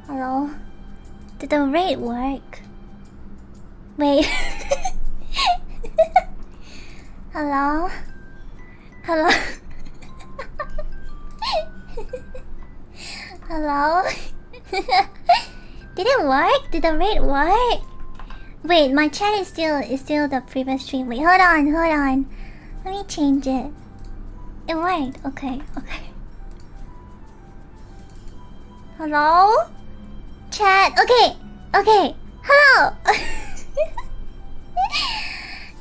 Hello? Did the raid work? Wait. Hello? Hello? Hello? Did it work? Did the raid work? Wait, my chat is still the previous stream. Wait, hold on. Let me change it. It worked. Okay. Hello? Chat. Okay. Hello.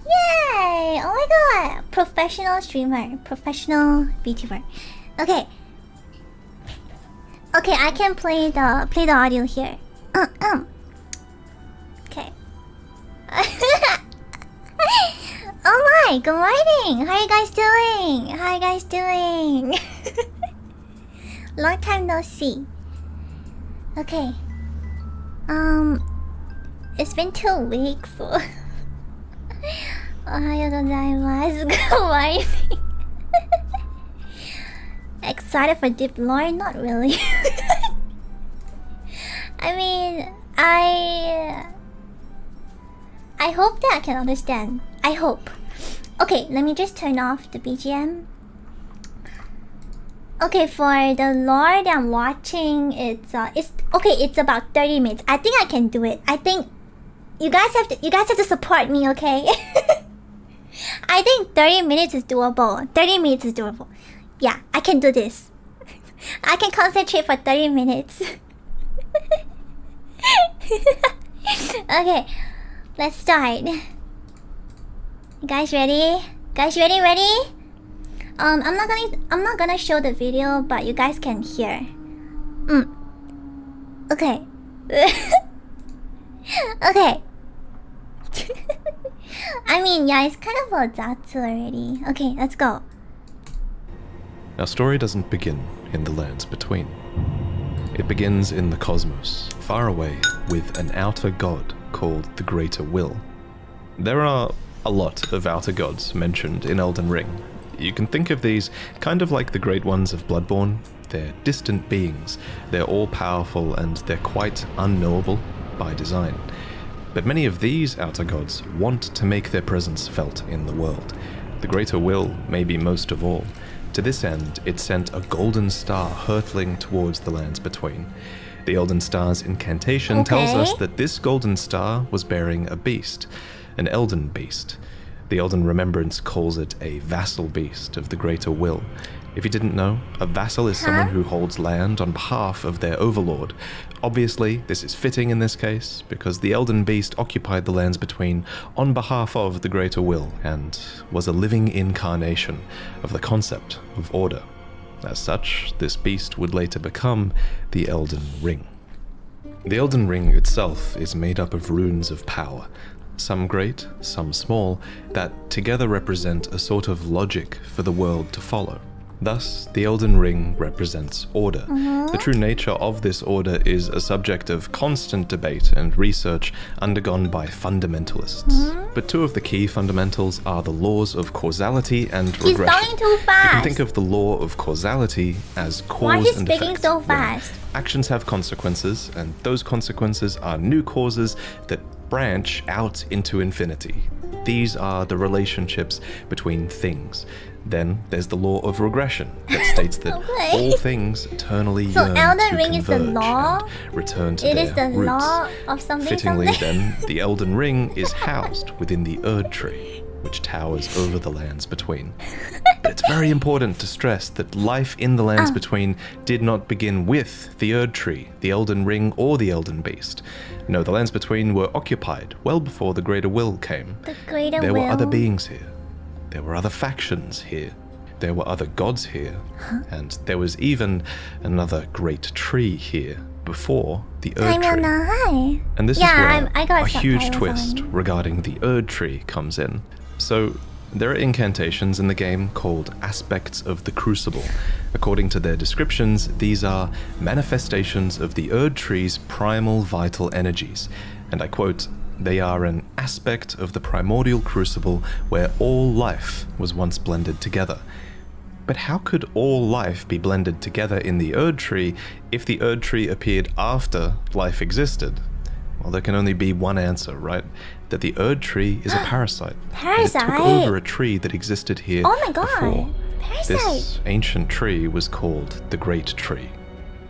Yay! Oh my god. Professional streamer. Professional VTuber. Okay. Okay, I can play the audio here. Okay. Oh my, good morning. How you guys doing? Long time no see. Okay. It's been 2 weeks. Ohayo gozaimasu. Good morning. Excited for Deep Lore? Not really. I mean, I hope that I can understand. I hope. Okay, let me just turn off the BGM. Okay, for the lore that I'm watching, it's about 30 minutes. I think I can do it. I think you guys have to support me, okay? I think 30 minutes is doable. 30 minutes is doable. Yeah, I can do this. I can concentrate for 30 minutes. Okay, let's start. You guys ready? Ready? I'm not gonna show the video, but you guys can hear. Okay. Okay. I mean, yeah, it's kind of a zatsu already. Okay, let's go. Our story doesn't begin in the lands between. It begins in the cosmos, far away, with an outer god called the Greater Will. There are a lot of outer gods mentioned in Elden Ring. You can think of these kind of like the Great Ones of Bloodborne. They're distant beings, they're all-powerful, and they're quite unknowable by design. But many of these outer gods want to make their presence felt in the world. The Greater Will, maybe most of all. To this end, it sent a golden star hurtling towards the lands between. The Elden Star's incantation tells us that this golden star was bearing a beast, an Elden beast. The Elden Remembrance calls it a vassal beast of the Greater Will. If you didn't know, a vassal is someone who holds land on behalf of their overlord. Obviously, this is fitting in this case, because the Elden beast occupied the lands between on behalf of the Greater Will, and was a living incarnation of the concept of order. As such, this beast would later become the Elden Ring. The Elden Ring itself is made up of runes of power, some great, some small, that together represent a sort of logic for the world to follow. Thus, the Elden Ring represents order. The true nature of this order is a subject of constant debate and research undergone by fundamentalists. But two of the key fundamentals are the laws of causality and regression. He's going too fast. You can think of the law of causality as cause and effect. Why is he speaking so fast? Actions have consequences, and those consequences are new causes that branch out into infinity. These are the relationships between things. Then there's the law of regression that states that all things eternally yearn Elden to Ring is the converge law? and return to It their is the roots. law of something. Fittingly, then, the Elden Ring is housed within the Erd Tree, which towers over the lands between. But it's very important to stress that life in the lands between did not begin with the Erd Tree, the Elden Ring, or the Elden Beast. No, the lands between were occupied well before the Greater Will came. The Greater There Will. were other beings here. There were other factions here. There were other gods here. And there was even another great tree here before the Erd Tree. Hi. And this Yeah, is where I got a huge subtitles twist on. regarding the Erd Tree comes in. So, there are incantations in the game called Aspects of the Crucible. According to their descriptions, these are manifestations of the Erd Tree's primal vital energies. And I quote, "They are an aspect of the primordial crucible where all life was once blended together." But how could all life be blended together in the Erd Tree if the Erd Tree appeared after life existed? Well, there can only be one answer, right? That the Erd Tree is a parasite. Parasite? And it took over a tree that existed here Oh my god. before. Parasite. This ancient tree was called the Great Tree.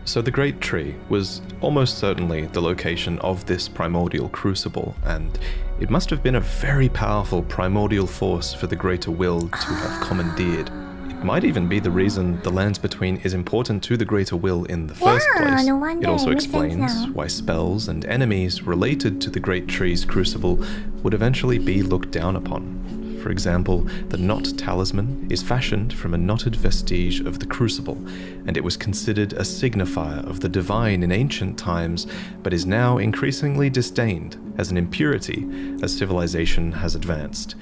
So the Great Tree was almost certainly the location of this primordial crucible, and it must have been a very powerful primordial force for the Greater Will to have commandeered. It might even be the reason the Lands Between is important to the Greater Will in the first place. No wonder. It also Makes sense explains now. why spells and enemies related to the Great Tree's crucible would eventually be looked down upon. For example, the Knot Talisman is fashioned from a knotted vestige of the crucible, and it was considered a signifier of the divine in ancient times, but is now increasingly disdained as an impurity as civilization has advanced.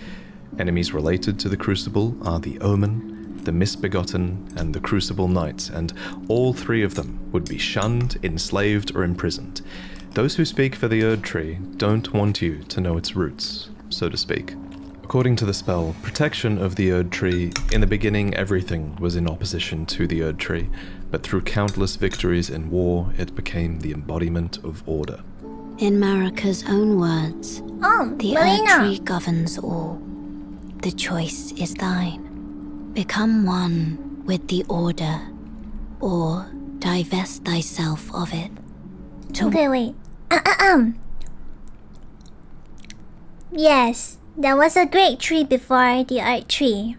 Enemies related to the crucible are the Omen, the Misbegotten, and the Crucible Knights, and all three of them would be shunned, enslaved, or imprisoned. Those who speak for the Erd Tree don't want you to know its roots, so to speak. According to the spell, protection of the Erd Tree, in the beginning everything was in opposition to the Erd Tree, but through countless victories in war, it became the embodiment of order. In Marika's own words, the Erd Melina. Tree governs all. The choice is thine. Become one with the order, or divest thyself of it. Okay, wait. Yes, there was a great tree before the Erd Tree.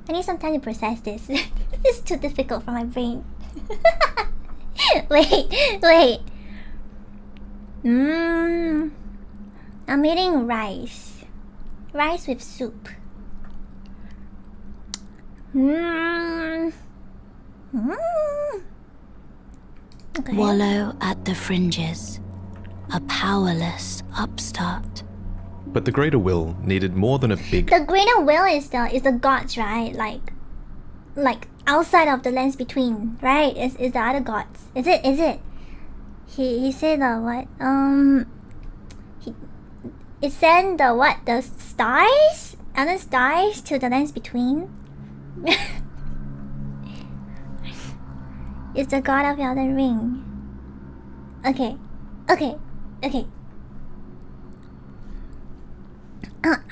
I need some time to process this. It's too difficult for my brain. wait. I'm eating rice. Rice with soup. Okay. Wallow at the fringes, a powerless upstart. But the Greater Will needed more than a big... The Greater Will is the gods, right? Like outside of the Lands Between, right? Is the other gods? Is it? He said what? It sent the stars, other stars to the Lands Between. It's the god of the Elden Ring. Okay.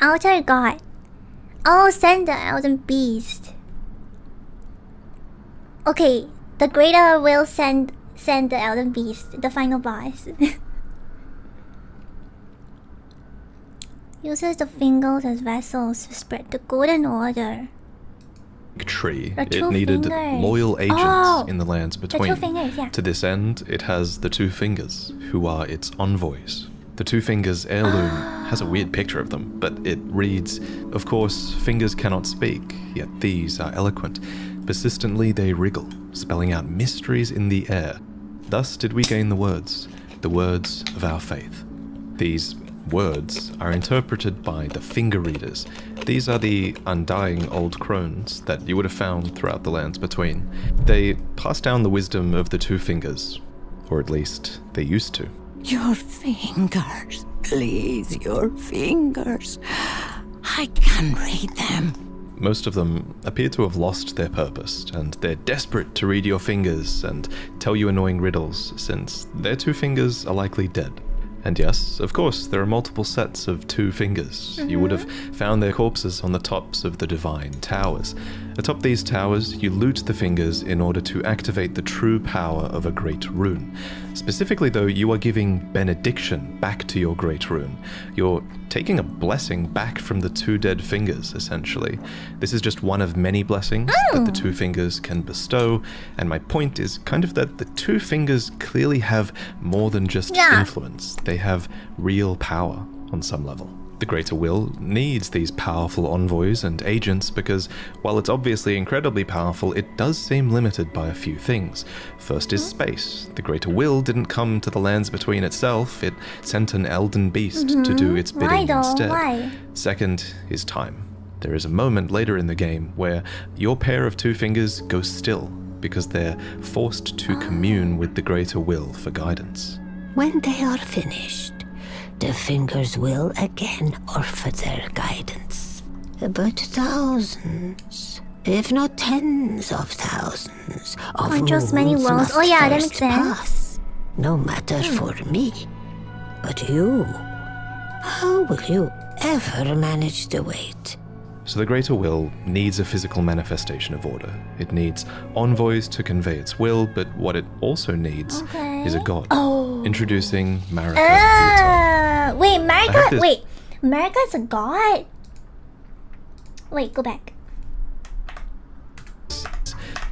Outer god. Oh, send the Elden Beast. Okay, the Greater will send the Elden Beast, the final boss. Uses the fingers as vessels to spread the golden order. Tree. The It two needed fingers. loyal agents Oh, in the Lands The Between. two fingers, yeah. To this end, it has the Two Fingers, who are its envoys. The Two Fingers heirloom has a weird picture of them, but it reads, of course, fingers cannot speak, yet these are eloquent. Persistently they wriggle, spelling out mysteries in the air. Thus did we gain the words of our faith. These words are interpreted by the finger readers. These are the undying old crones that you would have found throughout the Lands Between. They pass down the wisdom of the Two Fingers, or at least they used to. Your fingers, please, your fingers. I can read them. Most of them appear to have lost their purpose, and they're desperate to read your fingers and tell you annoying riddles, since their two fingers are likely dead. And yes, of course, there are multiple sets of Two Fingers. You would have found their corpses on the tops of the divine towers. Atop these towers, you loot the fingers in order to activate the true power of a great rune. Specifically though, you are giving benediction back to your great rune. You're taking a blessing back from the two dead fingers, essentially. This is just one of many blessings that the Two Fingers can bestow, and my point is kind of that the Two Fingers clearly have more than just influence. They have real power on some level. The Greater Will needs these powerful envoys and agents because, while it's obviously incredibly powerful, it does seem limited by a few things. First is space. The Greater Will didn't come to the Lands Between itself, it sent an Elden Beast to do its bidding instead. Why? Second is time. There is a moment later in the game where your pair of Two Fingers goes still because they're forced to commune with the Greater Will for guidance. When they are finished, the fingers will again offer their guidance. But thousands, if not tens of thousands of Controls many moons worlds. must Oh yeah, that first makes sense. pass. No matter for me. But you, how will you ever manage the weight? So the greater will needs a physical manifestation of order. It needs envoys to convey its will, but what it also needs is a god. Oh. Introducing Marika the Eternal. Wait, I Marika. have this- Wait, Marika's a god. Wait, go back.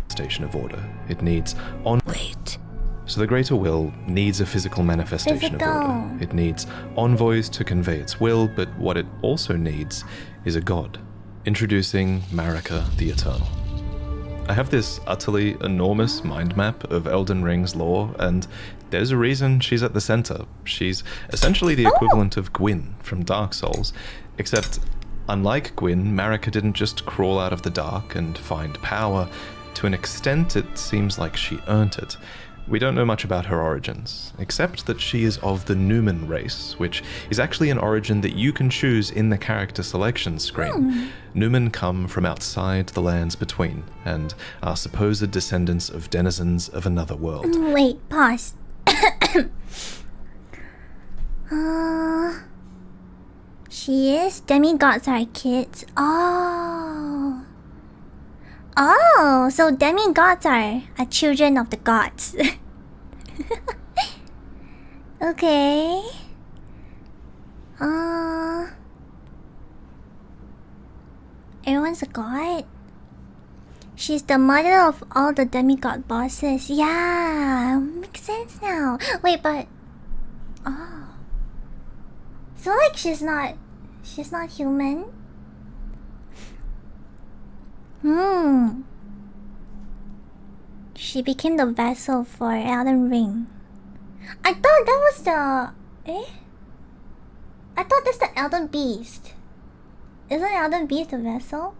Station of order. It needs Wait. So the greater will needs a physical manifestation of order. Physical. It needs envoys to convey its will, but what it also needs is a god. Introducing Marika the Eternal. I have this utterly enormous mind map of Elden Ring's lore, and there's a reason she's at the center. She's essentially the equivalent of Gwyn from Dark Souls, except unlike Gwyn, Marika didn't just crawl out of the dark and find power. To an extent, it seems like she earned it. We don't know much about her origins, except that she is of the Numen race, which is actually an origin that you can choose in the character selection screen. Numen come from outside the lands between, and are supposed descendants of denizens of another world. Wait, pause. She is. Demigods are kids. Oh. Oh, so demigods are children of the gods. Okay. Everyone's a god. She's the mother of all the demigod bosses. Yeah, makes sense now. Wait, but so like she's not human. She became the vessel for Elden Ring. I thought that was the I thought that's the Elden Beast. Isn't Elden Beast a vessel?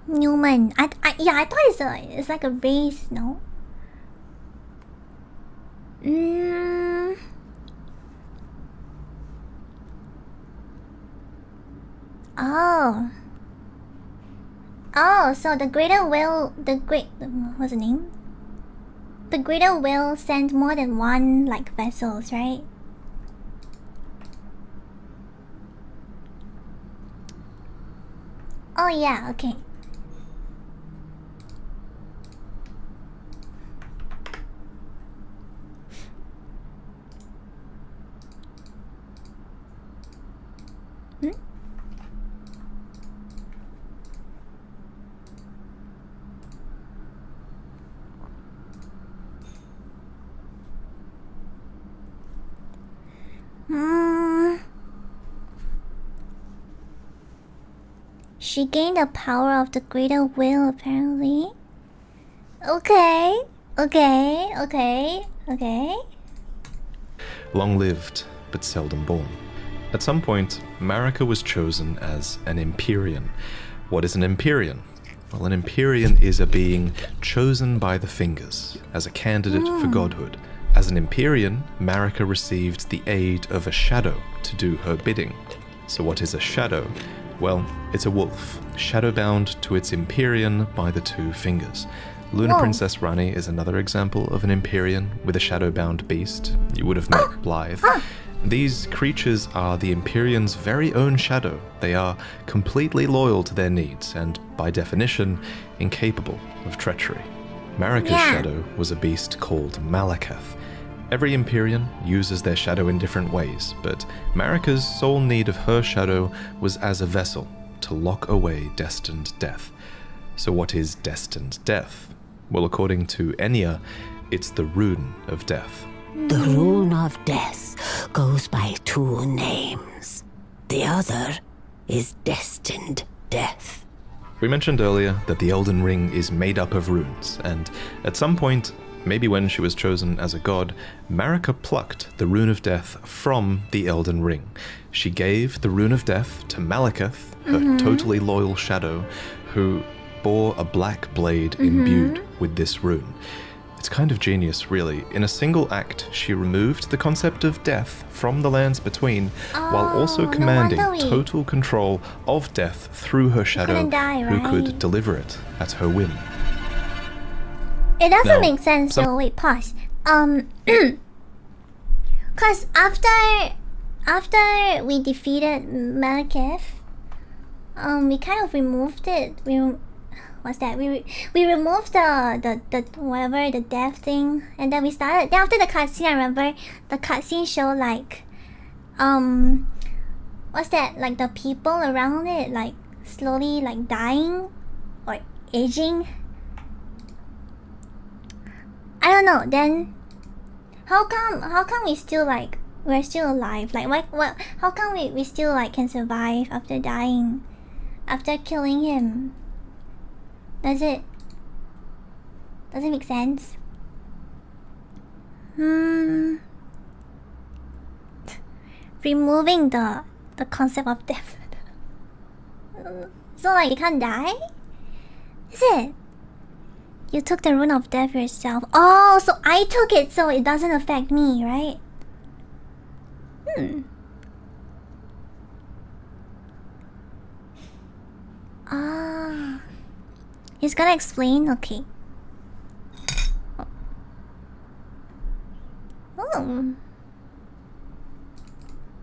Newman. I thought it's like a race, no? Oh, so the greater will, what's the name? The greater will send more than one, like, vessels, right? Oh yeah, okay. She gained the power of the greater will, apparently. Okay. Long-lived, but seldom born. At some point, Marika was chosen as an Empyrean. What is an Empyrean? Well, an Empyrean is a being chosen by the Fingers as a candidate for godhood. As an Empyrean, Marika received the aid of a shadow to do her bidding. So what is a shadow? Well, it's a wolf, shadowbound to its Empyrean by the two fingers. Luna Princess Rani is another example of an Empyrean with a shadowbound beast. You would have met Blythe. These creatures are the Empyrean's very own shadow. They are completely loyal to their needs and, by definition, incapable of treachery. Marika's shadow was a beast called Malakath. Every Empyrean uses their shadow in different ways, but Marika's sole need of her shadow was as a vessel to lock away destined death. So what is destined death? Well, according to Enya, it's the rune of death. The rune of death goes by two names. The other is destined death. We mentioned earlier that the Elden Ring is made up of runes, and at some point, maybe when she was chosen as a god, Marika plucked the Rune of Death from the Elden Ring. She gave the Rune of Death to Malekith, her totally loyal shadow, who bore a black blade imbued with this rune. It's kind of genius, really. In a single act, she removed the concept of death from the lands between, while also commanding total control of death through her shadow, who could deliver it at her whim. It doesn't make sense though. Wait, pause. Cause after we defeated Malekith, we kind of removed it. What's that? We removed the whatever, the death thing, and then we started. Then after the cutscene, I remember the cutscene showed like, what's that? Like the people around it, like slowly like dying or aging. I don't know. Then how come we still like we're still alive? Like what? How come we still like can survive after dying, after killing him? Does it make sense? Removing the concept of death. So like you can't die? Is it? You took the rune of death yourself. Oh, so I took it so it doesn't affect me, right? Ah. He's gonna explain? Okay. Oh.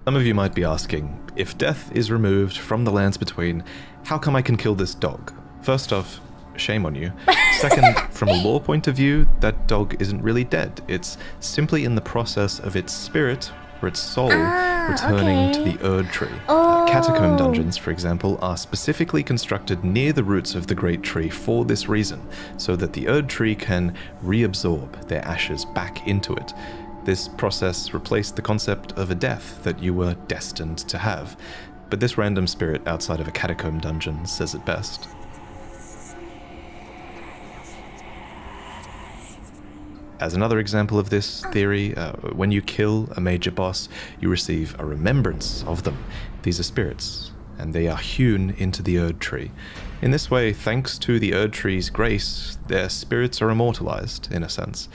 Some of you might be asking, if death is removed from the lands between, how come I can kill this dog? First off, shame on you. Second, from a lore point of view, that dog isn't really dead. It's simply in the process of its spirit, or its soul, returning to the Erd Tree. Catacomb dungeons, for example, are specifically constructed near the roots of the Great Tree for this reason, so that the Erd Tree can reabsorb their ashes back into it. This process replaced the concept of a death that you were destined to have, but this random spirit outside of a catacomb dungeon says it best. As another example of this theory, when you kill a major boss, you receive a remembrance of them. These are spirits, and they are hewn into the Erd Tree. In this way, thanks to the Erd Tree's grace, their spirits are immortalized, in a sense.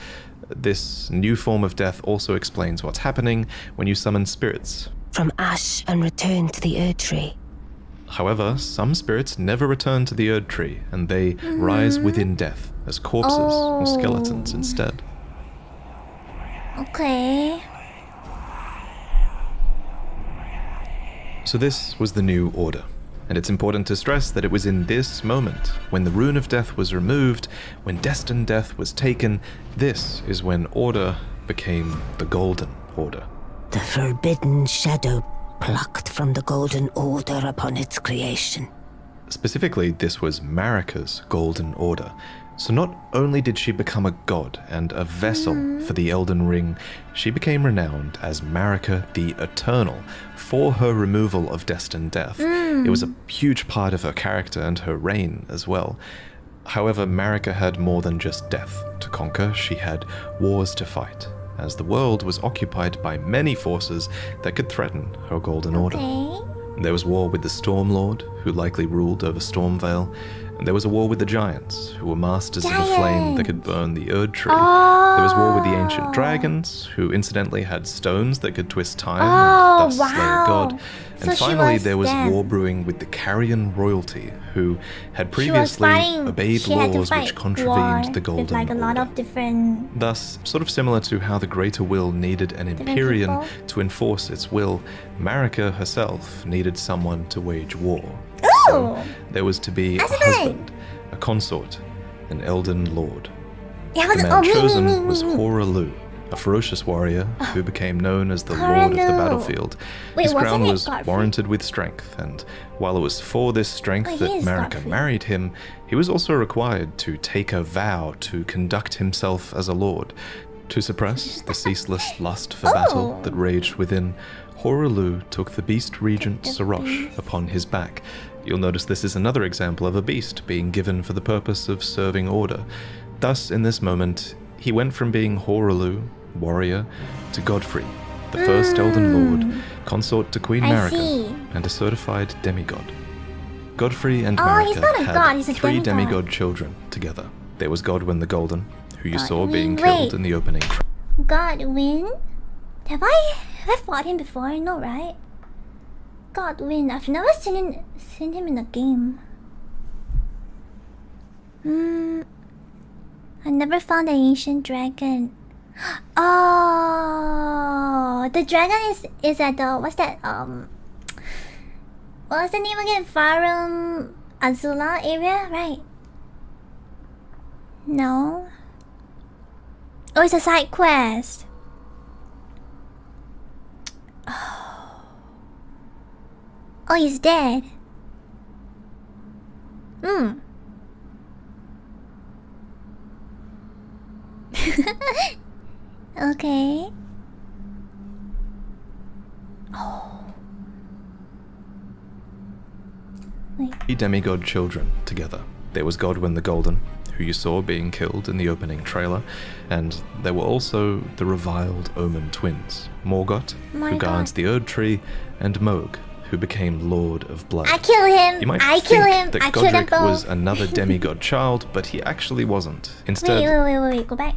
This new form of death also explains what's happening when you summon spirits. From ash and return to the Erd Tree. However, some spirits never return to the Erd Tree, and they rise within death as corpses or skeletons instead. Okay. So this was the new order, and it's important to stress that it was in this moment, when the Rune of Death was removed, when Destined Death was taken, this is when Order became the Golden Order. The forbidden shadow plucked from the Golden Order upon its creation. Specifically, this was Marika's Golden Order. So not only did she become a god and a vessel for the Elden Ring, she became renowned as Marika the Eternal for her removal of Destined Death. It was a huge part of her character and her reign as well. However, Marika had more than just death to conquer. She had wars to fight, as the world was occupied by many forces that could threaten her Golden Order. There was war with the Storm Lord, who likely ruled over Stormvale. And there was a war with the Giants, who were masters of the flame that could burn the Erd Tree. There was war with the ancient dragons, who incidentally had stones that could twist time and thus slay a god. And so finally, there was war brewing with the Carrion royalty, who had previously obeyed laws which contravened the Golden like a lot Order. Of different... Thus, sort of similar to how the Greater Will needed an Empyrean to enforce its will, Marika herself needed someone to wage war. So there was to be a husband, a consort, an Elden Lord. The man chosen was Horalu, a ferocious warrior who became known as the Lord of the Battlefield. His crown was warranted with strength, and while it was for this strength that Marika married him, he was also required to take a vow to conduct himself as a lord. To suppress the ceaseless lust for battle that raged within, Horalu took the beast regent Sarosh upon his back. You'll notice this is another example of a beast being given for the purpose of serving order. Thus, in this moment, He went from being Horaloo, warrior, to Godfrey, the first Elden Lord, consort to Queen Marika, and a certified demigod. Godfrey and he's Marika not a had god, he's a 3 demigod. demigod children together. There was Godwyn the Golden, who you saw Godwyn, being wait. killed in the opening. Godwyn? Have I fought him before? No, right? Godwyn. I've never seen him in a game. I never found an ancient dragon. Oh, the dragon is at the what's that? What's the name again? Farum Azula area, right? No. Oh, it's a side quest. Oh, he's dead. Okay. Wait. 3 demigod children together. There was Godwyn the Golden, who you saw being killed in the opening trailer, and there were also the reviled Omen twins, Morgoth, who guards the Erd Tree, and Mohg, who became Lord of Blood. I kill him. You might I think kill him. that I kill them Godric both. was another demigod child, but he actually wasn't. Instead, Wait. Go back.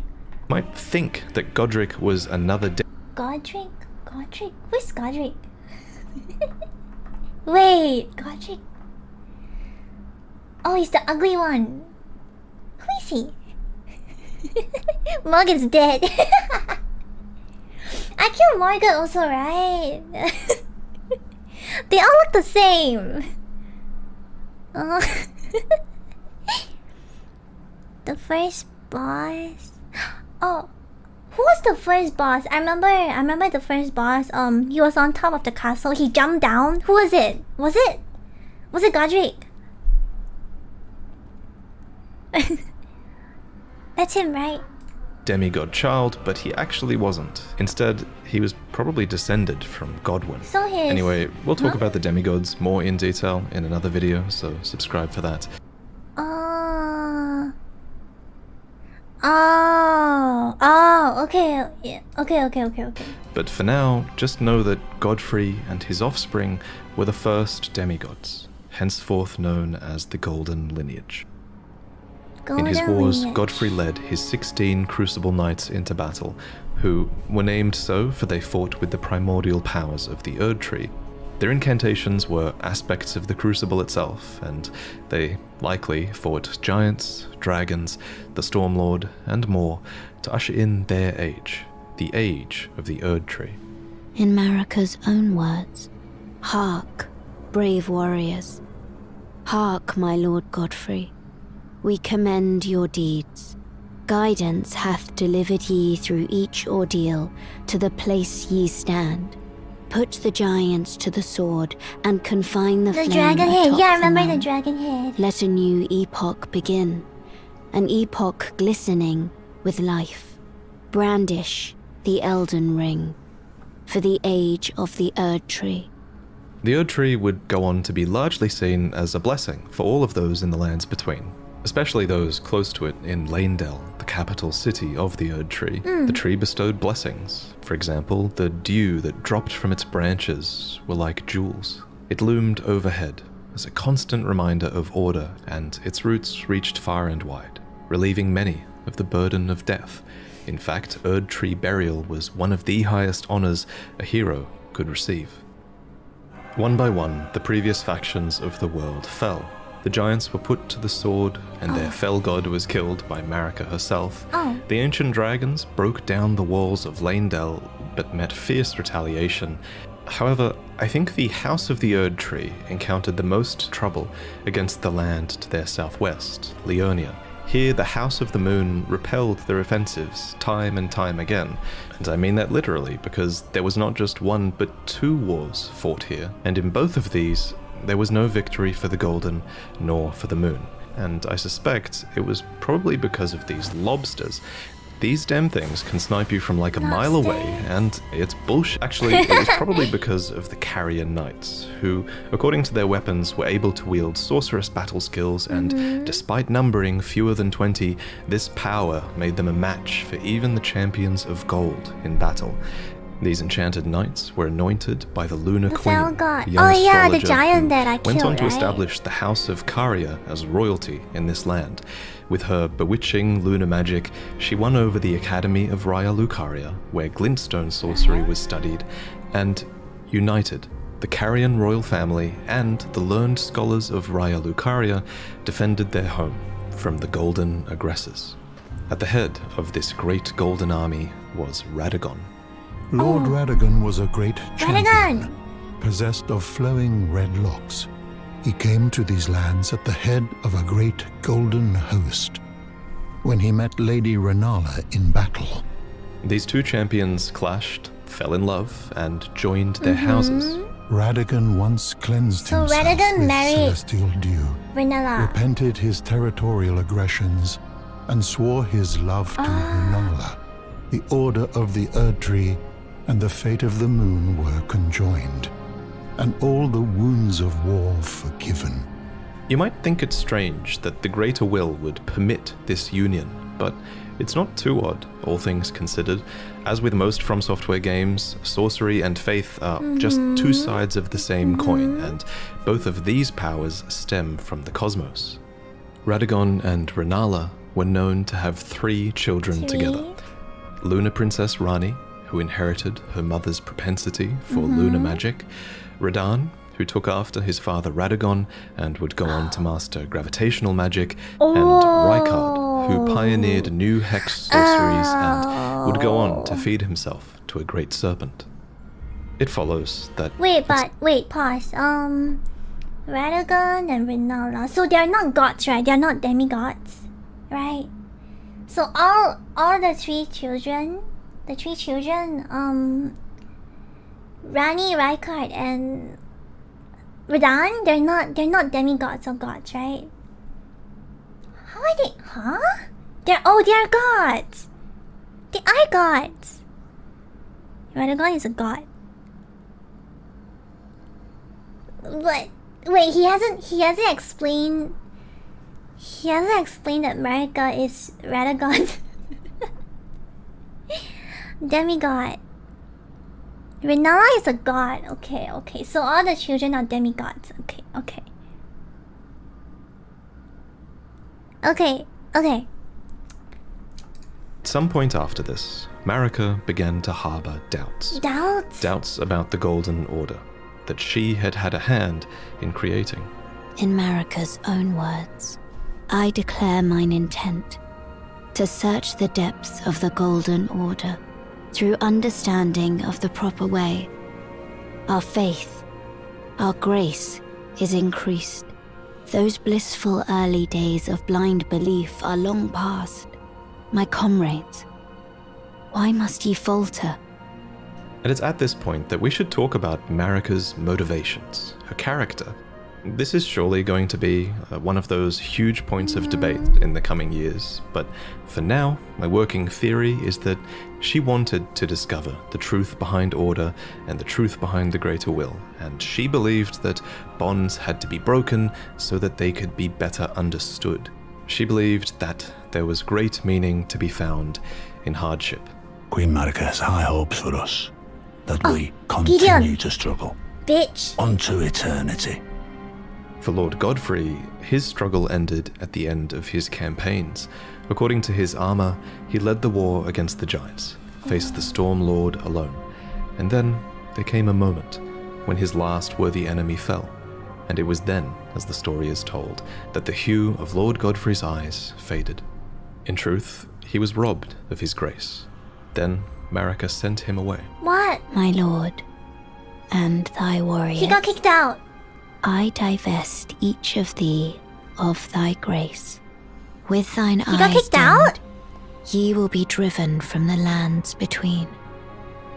you might think that Godric was another Godric? Who's Godric? Wait, Godric? Oh, he's the ugly one. Who is he? Morgan's dead. I killed Morgan also, right? They all look the same. Oh. The first boss. Oh, who was the first boss? I remember the first boss. He was on top of the castle. He jumped down. Who was it? Was it Godric? That's him, right? demigod child, but he actually wasn't. Instead, he was probably descended from Godwyn. So his... Anyway, we'll talk about the demigods more in detail in another video, so subscribe for that. Okay. Yeah. Okay. But for now, just know that Godfrey and his offspring were the first demigods, henceforth known as the Golden Lineage. In his wars, Godfrey led his 16 Crucible Knights into battle, who were named so for they fought with the primordial powers of the Erd Tree. Their incantations were aspects of the Crucible itself, and they likely fought giants, dragons, the Stormlord, and more to usher in their age, the age of the Erd Tree. In Marika's own words, "Hark, brave warriors. Hark, my lord Godfrey. We commend your deeds. Guidance hath delivered ye through each ordeal to the place ye stand. Put the giants to the sword and confine the flame dragon head. atop Yeah, I the remember the mount. dragon head. Let a new epoch begin, an epoch glistening with life. Brandish the Elden Ring for the age of the Erd Tree." The Erd Tree would go on to be largely seen as a blessing for all of those in the lands between, especially those close to it in Leyndell, the capital city of the Erd Tree. The tree bestowed blessings. For example, the dew that dropped from its branches were like jewels. It loomed overhead as a constant reminder of order, and its roots reached far and wide, relieving many of the burden of death. In fact, Erd Tree burial was one of the highest honors a hero could receive. One by one, the previous factions of the world fell. The giants were put to the sword, and their fell god was killed by Marika herself. The ancient dragons broke down the walls of Leyndell, but met fierce retaliation. However, I think the House of the Erd Tree encountered the most trouble against the land to their southwest, Leonia. Here, the House of the Moon repelled their offensives time and time again. And I mean that literally, because there was not just one, but two wars fought here, and in both of these, there was no victory for the Golden, nor for the Moon. And I suspect it was probably because of these lobsters. These damn things can snipe you from like a Not mile away, stairs. and it's bullshit. Actually, it was probably because of the carrier knights, who, according to their weapons, were able to wield sorceress battle skills, and despite numbering fewer than 20, this power made them a match for even the champions of gold in battle. These enchanted knights were anointed by the Lunar The Queen, fell god. a young Oh yeah, the astrologer giant who that I went killed, on to right? establish the House of Karia as royalty in this land. With her bewitching lunar magic, she won over the Academy of Raya Lucaria, where glintstone sorcery was studied, and united the Carian royal family and the learned scholars of Raya Lucaria defended their home from the golden aggressors. At the head of this great golden army was Radagon. Lord Radagon was a great champion, Radagon! possessed of flowing red locks. He came to these lands at the head of a great golden host. When he met Lady Renala in battle, These two champions clashed, fell in love, and joined their houses. Radagon once cleansed So himself Radagon with married celestial dew, Renala. repented his territorial aggressions, and swore his love to Renala. The order of the Erd Tree and the fate of the moon were conjoined, and all the wounds of war forgiven. You might think it strange that the Greater Will would permit this union, but it's not too odd, all things considered. As with most From Software games, sorcery and faith are just two sides of the same coin, and both of these powers stem from the cosmos. Radagon and Renala were known to have 3 children together. Lunar Princess Rani, who inherited her mother's propensity for lunar magic, Radan, who took after his father Radagon and would go on to master gravitational magic, and Rykard, who pioneered new hex sorceries and would go on to feed himself to a great serpent. It follows that Wait, pause. Radagon and Renala. So they're not gods, right? They're not demigods, right? So all the three children, Rani, Rykard, and Radan, they're not demigods or gods, right? How are they? Huh? They're gods. They are gods. Radagon is a god. But wait, he hasn't explained. He hasn't explained that Marika is Radagon. Demigod. Renala is a god. Okay. So all the children are demigods. Okay. at some point after this, Marika began to harbor doubts. Doubts? Doubts about the Golden Order, that she had had a hand in creating. In Marika's own words, I declare mine intent to search the depths of the Golden Order through understanding of the proper way. Our faith, our grace is increased. Those blissful early days of blind belief are long past. My comrades, why must ye falter? And it's at this point that we should talk about Marika's motivations, her character. This is surely going to be one of those huge points of debate in the coming years, but for now, my working theory is that she wanted to discover the truth behind order and the truth behind the greater will, and she believed that bonds had to be broken so that they could be better understood. She believed that there was great meaning to be found in hardship. Queen Marika has high hopes for us, that we Gideon. continue to struggle Bitch. unto eternity. For Lord Godfrey, his struggle ended at the end of his campaigns. According to his armor, he led the war against the giants, faced the Storm Lord alone, and then there came a moment when his last worthy enemy fell, and it was then, as the story is told, that the hue of Lord Godfrey's eyes faded. In truth, he was robbed of his grace. Then Marika sent him away. What? My lord, and thy warriors. He got kicked out. I divest each of thee of thy grace. With thine eyes He got kicked out? ye will be driven from the lands between.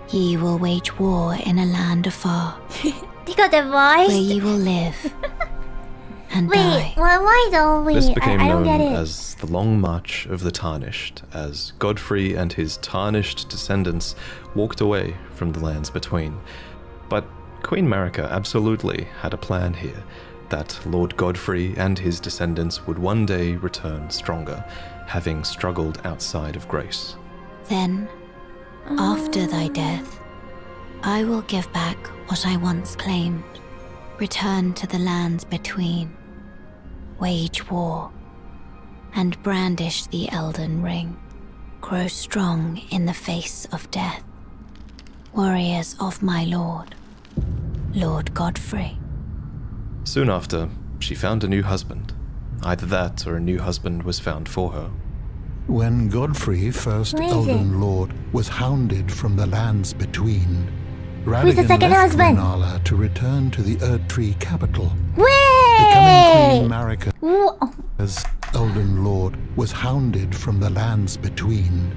Ye will wage war in a land afar, They got where divorced. ye will live and Wait, die. why don't we? This became I don't known get it. as the Long March of the Tarnished, as Godfrey and his tarnished descendants walked away from the lands between. But Queen Marika absolutely had a plan here, that Lord Godfrey and his descendants would one day return stronger, having struggled outside of grace. Then, after thy death, I will give back what I once claimed, return to the lands between, wage war, and brandish the Elden Ring, grow strong in the face of death. Warriors of my lord, Lord Godfrey. Soon after, she found a new husband. Either that or a new husband was found for her. When Godfrey, first Who is Elden Lord, was hounded from the lands between, Who's the Radagon second left husband? Rennala to return to the Erdtree capital. Wait! Becoming Queen Marika Whoa. as Elden Lord was hounded from the lands between,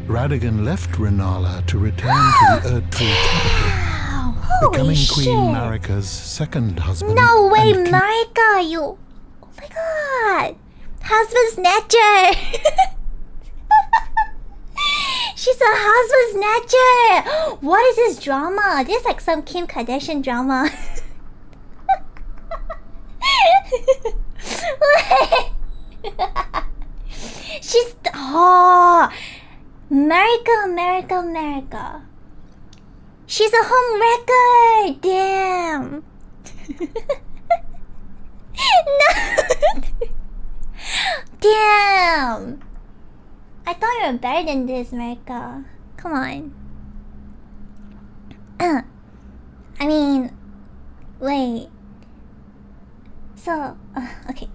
Radagon left Rennala to return to the Erdtree capital. Wow. Holy Becoming shit. Queen Marika's second husband. No way, and Marika, you... Oh my god. Husband snatcher. She's a husband snatcher. What is this drama? This is like some Kim Kardashian drama. She's... Oh... America. She's a home wrecker. Damn. No. Damn. I thought you were better than this, America. Come on. I mean, wait. So, okay.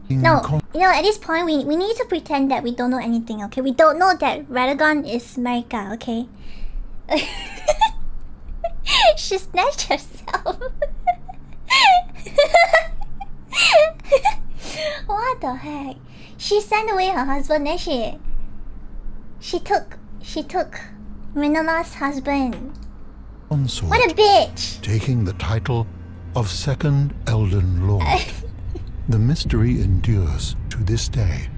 No, at this point, we need to pretend that we don't know anything, okay? We don't know that Radagon is Marika, okay? She snatched herself. What the heck? She sent away her husband, then she took Renala's husband. consort, What a bitch! taking the title of Second Elden Lord. The mystery endures to this day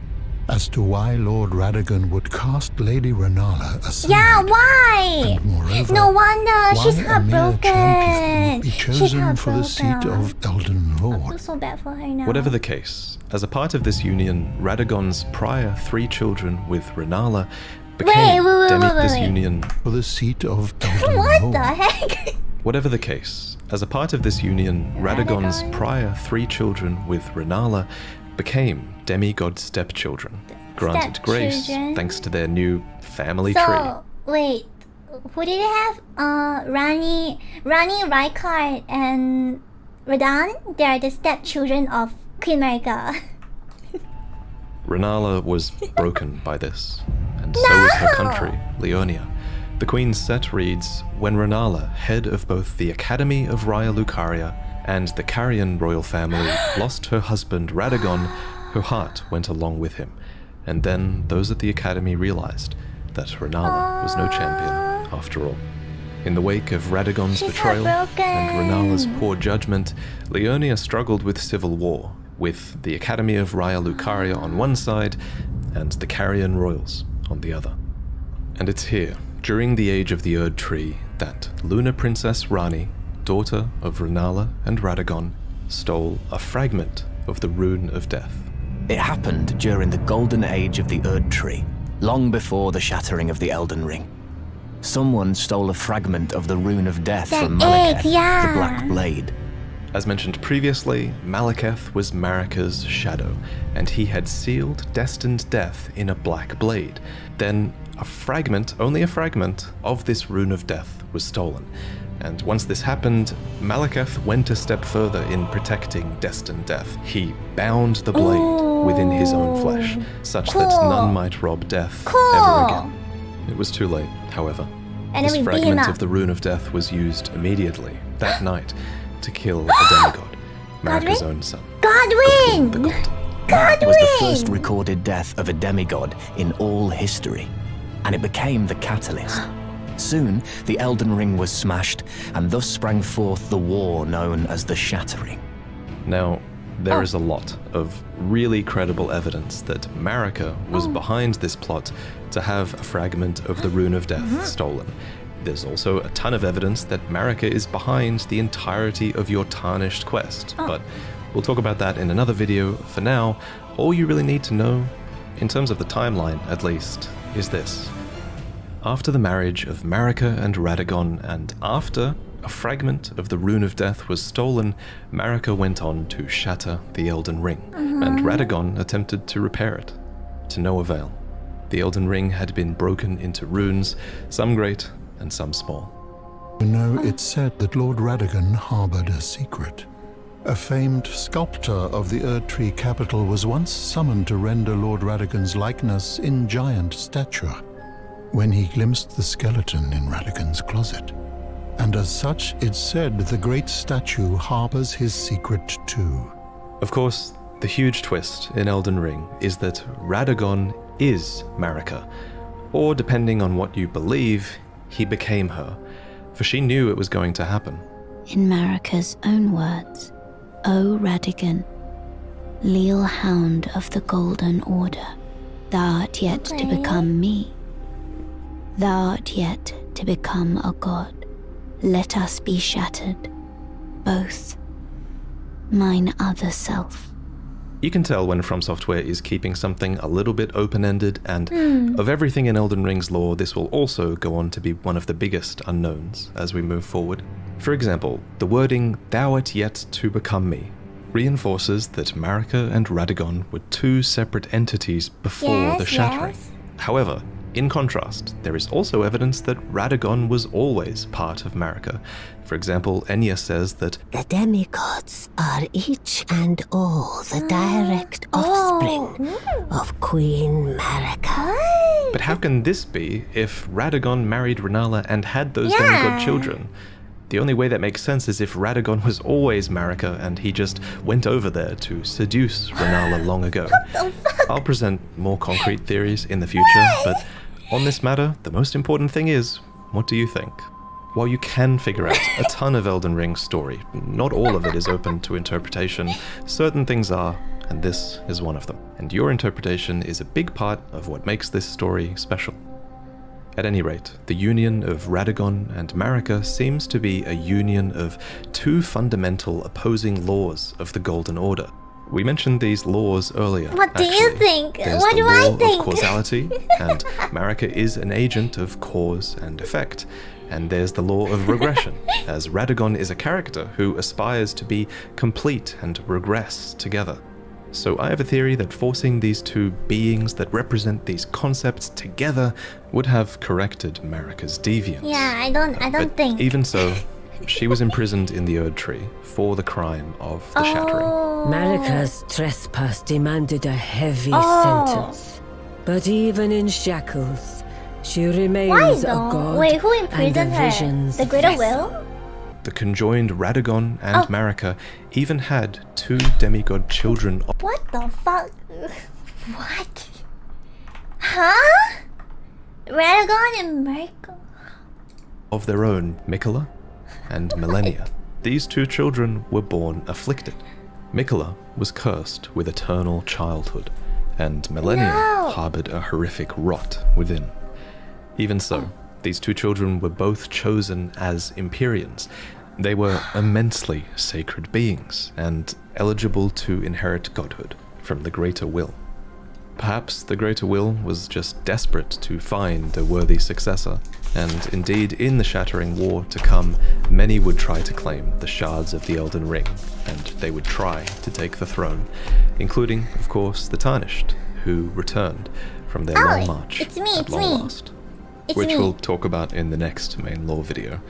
as to why Lord Radagon would cast Lady Rennala aside. Yeah, why? And moreover, No wonder why she's a mere champion heartbroken. would be She's chosen for the seat heartbroken. of Elden I feel Lord. so bad for her now. Whatever the case, as a part of this union, Radagon's prior 3 children with Rennala became this wait. union. For the seat of Elden What Lord. the heck? Whatever the case, as a part of this union, Radagon's prior 3 children with Rennala became demigod stepchildren, granted grace Stepchildren? thanks to their new family tree. So, wait. Who did it have? Rani, Rykard, and Radahn? They are the stepchildren of Queen Marika. Rennala was broken by this, and so was her country, Leonia. The Queen's set reads, when Rennala, head of both the Academy of Raya Lucaria and the Carian royal family, lost her husband Radagon, her heart went along with him. And then those at the Academy realized that Rennala was no champion after all. In the wake of Radagon's She's betrayal heartbroken. and Rennala's poor judgment, Leonia struggled with civil war, with the Academy of Raya Lucaria on one side and the Carian royals on the other. And it's here, during the age of the Erdtree, that Lunar Princess Rani, daughter of Rennala and Radagon, stole a fragment of the Rune of Death. It happened during the golden age of the Erdtree, long before the shattering of the Elden Ring. Someone stole a fragment of the Rune of Death That from egg, Malekith, yeah. the Black Blade. As mentioned previously, Malekith was Marika's shadow, and he had sealed destined death in a black blade. Then a fragment, only a fragment, of this Rune of Death was stolen. And once this happened, Malekith went a step further in protecting destined death. He bound the blade within his own flesh, such that Cool. none might rob death Cool. ever again. It was too late, however. And This then we beat him fragment up. of the Rune of Death was used immediately, that night, to kill a demigod, Marika's own son. Godwin! The god. That was the first Godwin! recorded death of a demigod in all history, and it became the catalyst. Soon, the Elden Ring was smashed, and thus sprang forth the war known as the Shattering. Now, There is a lot of really credible evidence that Marika was behind this plot to have a fragment of the Rune of Death stolen. There's also a ton of evidence that Marika is behind the entirety of your tarnished quest, but we'll talk about that in another video. For now, all you really need to know, in terms of the timeline at least, is this. After the marriage of Marika and Radagon, and after a fragment of the Rune of Death was stolen, Marika went on to shatter the Elden Ring, and Radagon attempted to repair it, to no avail. The Elden Ring had been broken into runes, some great and some small. You know, it's said that Lord Radagon harbored a secret. A famed sculptor of the Erdtree capital was once summoned to render Lord Radagon's likeness in giant stature, when he glimpsed the skeleton in Radagon's closet. And as such, it's said the great statue harbors his secret too. Of course, the huge twist in Elden Ring is that Radagon is Marika, or depending on what you believe, he became her, for she knew it was going to happen. In Marika's own words, O Radagon, leal hound of the Golden Order, thou art yet to become me. Thou art yet to become a god. Let us be shattered, both. Mine other self. You can tell when From Software is keeping something a little bit open-ended, and of everything in Elden Ring's lore, this will also go on to be one of the biggest unknowns as we move forward. For example, the wording, thou art yet to become me, reinforces that Marika and Radagon were two separate entities before the shattering. However, in contrast, there is also evidence that Radagon was always part of Marika. For example, Enya says that the demigods are each and all the direct offspring of Queen Marika. But how can this be if Radagon married Rennala and had those demigod children? The only way that makes sense is if Radagon was always Marika and he just went over there to seduce Rennala long ago. I'll present more concrete theories in the future, but on this matter, the most important thing is, what do you think? While you can figure out a ton of Elden Ring's story, not all of it is open to interpretation. Certain things are, and this is one of them. And your interpretation is a big part of what makes this story special. At any rate, the union of Radagon and Marika seems to be a union of two fundamental opposing laws of the Golden Order. We mentioned these laws earlier. What do you think? There's What the do I law think? of causality, and Marika is an agent of cause and effect. And there's the law of regression, as Radagon is a character who aspires to be complete and regress together. So I have a theory that forcing these two beings that represent these concepts together would have corrected Marika's deviance. Yeah, I don't think. Even so, she was imprisoned in the Erdtree for the crime of the shattering. Marika's trespass demanded a heavy sentence. But even in shackles, she remains Why a though? god. Wait, who and imprisoned the her? vision's The Greater vessel. Will? The conjoined Radagon and Marika even had two demigod children. What the fuck? What? Huh? Radagon and Marika? Of their own, Miquella and Millennia. These two children were born afflicted. Miquella was cursed with eternal childhood, and Millennia harbored a horrific rot within. Even so, these two children were both chosen as Empyreans. They were immensely sacred beings, and eligible to inherit godhood from the Greater Will. Perhaps the Greater Will was just desperate to find a worthy successor, and indeed in the Shattering War to come, many would try to claim the shards of the Elden Ring, and they would try to take the throne, including, of course, the Tarnished, who returned from their long march it's me, at it's long me. last, It's which me. we'll talk about in the next main lore video.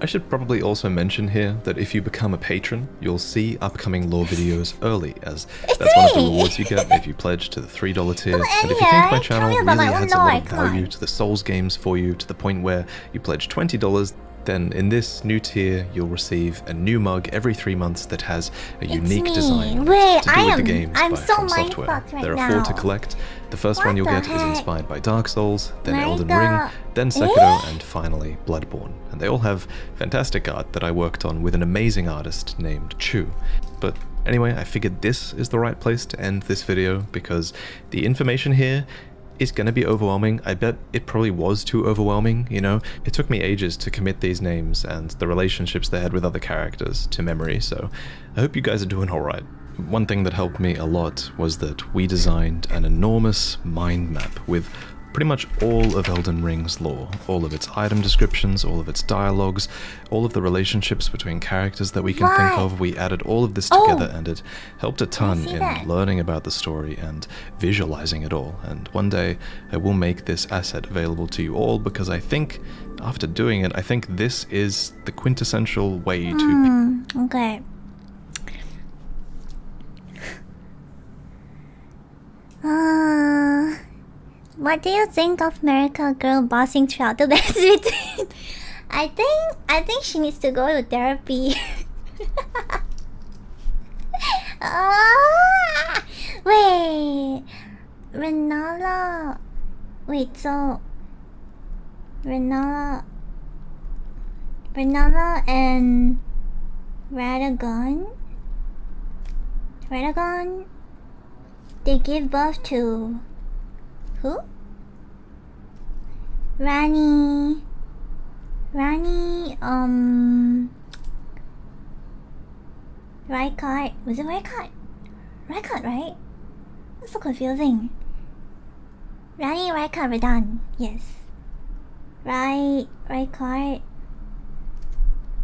I should probably also mention here that if you become a patron, you'll see upcoming lore videos early, as that's one of the me. rewards you get if you pledge to the $3 tier. Well, And if you think my anyway, channel tell me about really my own adds a lot lore, of come value on. to the Souls games for you to the point where you pledge $20, then in this new tier you'll receive a new mug every 3 months that has a unique me. design Wait, to do with the I'm games so by From Software. mindfucked right There are 4 to now. collect. The first What one you'll the get is heck? inspired by Dark Souls, then My Elden God. Ring, then Sekiro, and finally Bloodborne. And they all have fantastic art that I worked on with an amazing artist named Chu. But Anyway, I figured this is the right place to end this video because the information here is going to be overwhelming. I bet it probably was too overwhelming, you know? It took me ages to commit these names and the relationships they had with other characters to memory, so I hope you guys are doing alright. One thing that helped me a lot was that we designed an enormous mind map with pretty much all of Elden Ring's lore, all of its item descriptions, all of its dialogues, all of the relationships between characters that we can think of. We added all of this together and it helped a ton in learning about the story and visualizing it all. And one day I will make this asset available to you all because I think, after doing it, I think this is the quintessential way to... Okay. What do you think of America girl bossing throughout the dance routine? I think she needs to go to therapy. Wait, Renala. Wait, so Renala and Radagon. They give birth to who? Rani, Rykard. Was it Rykard? Rykard, right? That's so confusing. Rani, Rykard, Radan. Yes. Rykard,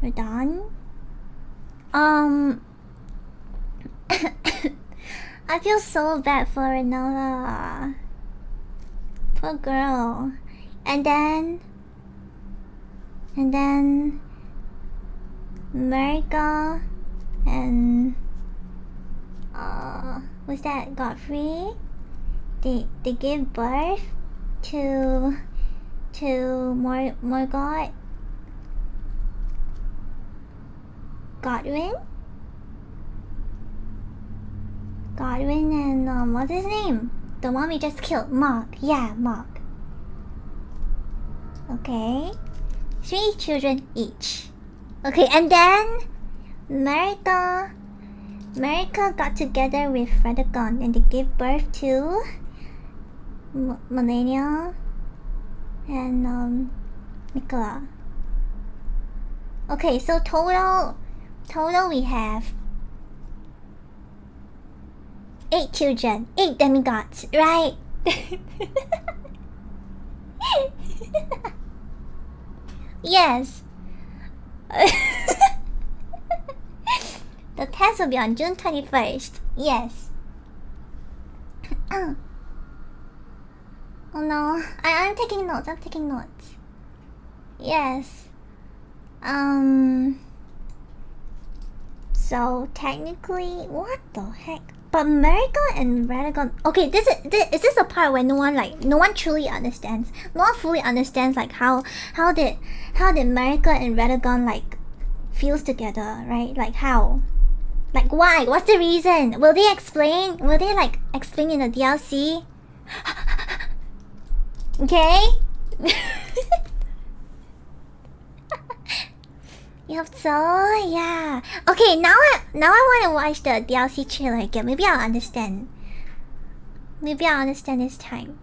Radan. I feel so bad for Renala. Poor girl. And then America and what's that? Godfrey. They gave birth to Morgoth. Godwin and what's his name? The one we just killed, Mog. Yeah, Mog. Okay. 3 children each. Okay, and then America got together with Radagon and they gave birth to Melania and Nicola. Okay, so total we have 8 children, 8 demigods, right? Yes. The test will be on June 21st. Yes. Oh no, I'm taking notes. Yes. So technically, what the heck? But America and Radagon. Okay, is this a part where no one truly understands? No one fully understands like how did America and Radagon like fuse together, right? Like how? Like why? What's the reason? Will they explain? Will they like explain in the DLC? Okay. Yep, so yeah. Okay, now I want to watch the DLC trailer again. Maybe I'll understand. Maybe I'll understand this time.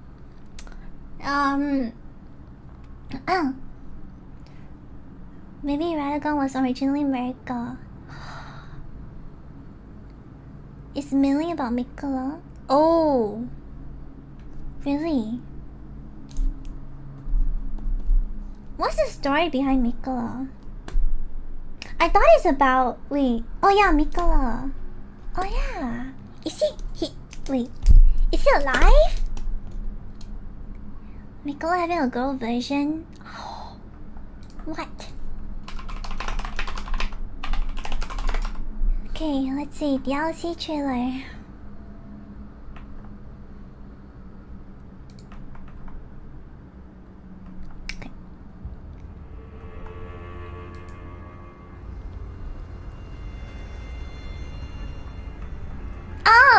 Maybe Radagon was originally America. Is Millie about Mikola? Oh, really? What's the story behind Mikola? I thought it's about oh yeah, Mikola. Oh yeah. Is he alive? Mikola having a girl version? Oh, what? Okay, let's see, DLC trailer.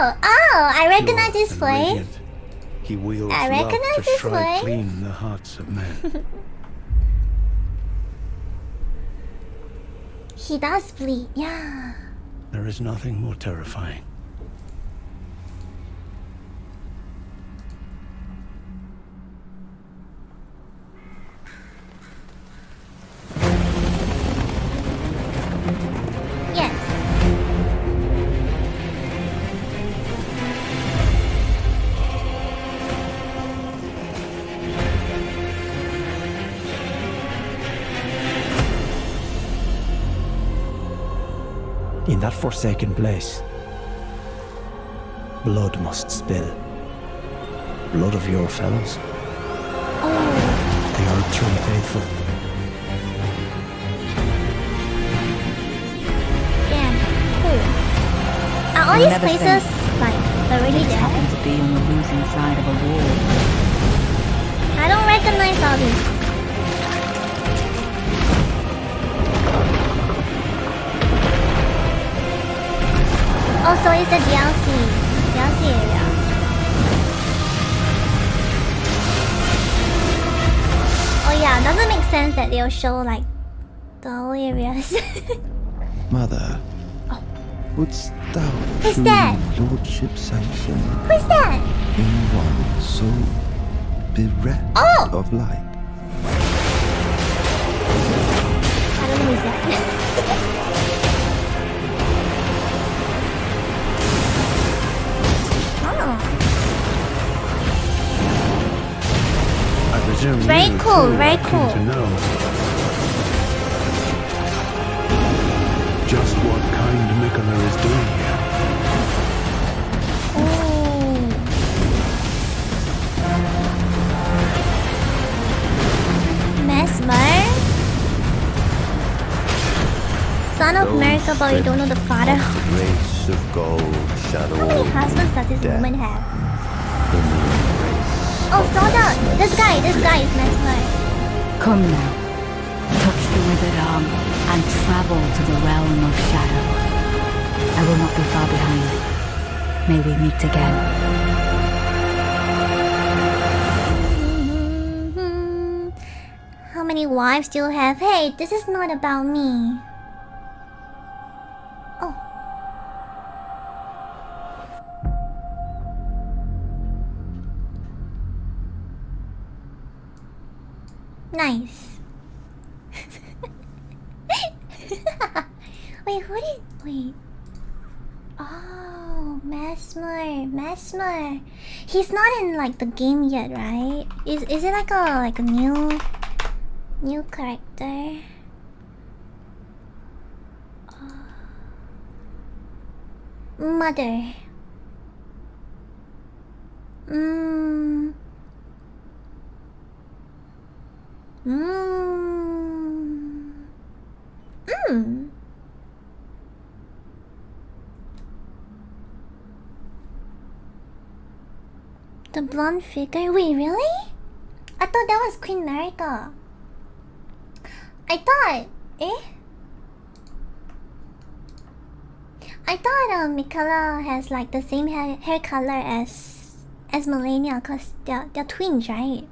Oh, I recognize this place. He wields I love recognize to this shrive place. clean the hearts of men. He does bleed, yeah. There is nothing more terrifying. Yes. In that forsaken place, blood must spill. Blood of your fellows. They are truly faithful. Damn. Cool. Are all these places like already there? Happen to be on the losing side of a war. I don't recognize all these. Oh, so it's the DLC area. Oh yeah, doesn't make sense that they'll show like the whole areas. Mother, wouldst thou Who's truly that? lordship sanction Who's that? in one so bereft of light? I don't know who's that. I presume Very you cool, too very are keen cool. to know just what kind Miuna is doing here. Mesmer? Son of America, but we don't know the father. Race of gold, shadow. How many husbands does this death. woman have? The moon race. Oh, slow down! This guy is Mesmer. Come now. Touch the withered arm and travel to the realm of shadow. I will not be far behind. May we meet again. How many wives do you have? Hey, this is not about me. Oh. Nice. Wait. Oh, Mesmer. He's not in like the game yet, right? Is it like a new character? Mother. The blonde figure? Wait, really? I thought that was Queen Marika. I thought Mikala has like the same hair color as Melania, cause they're twins, right?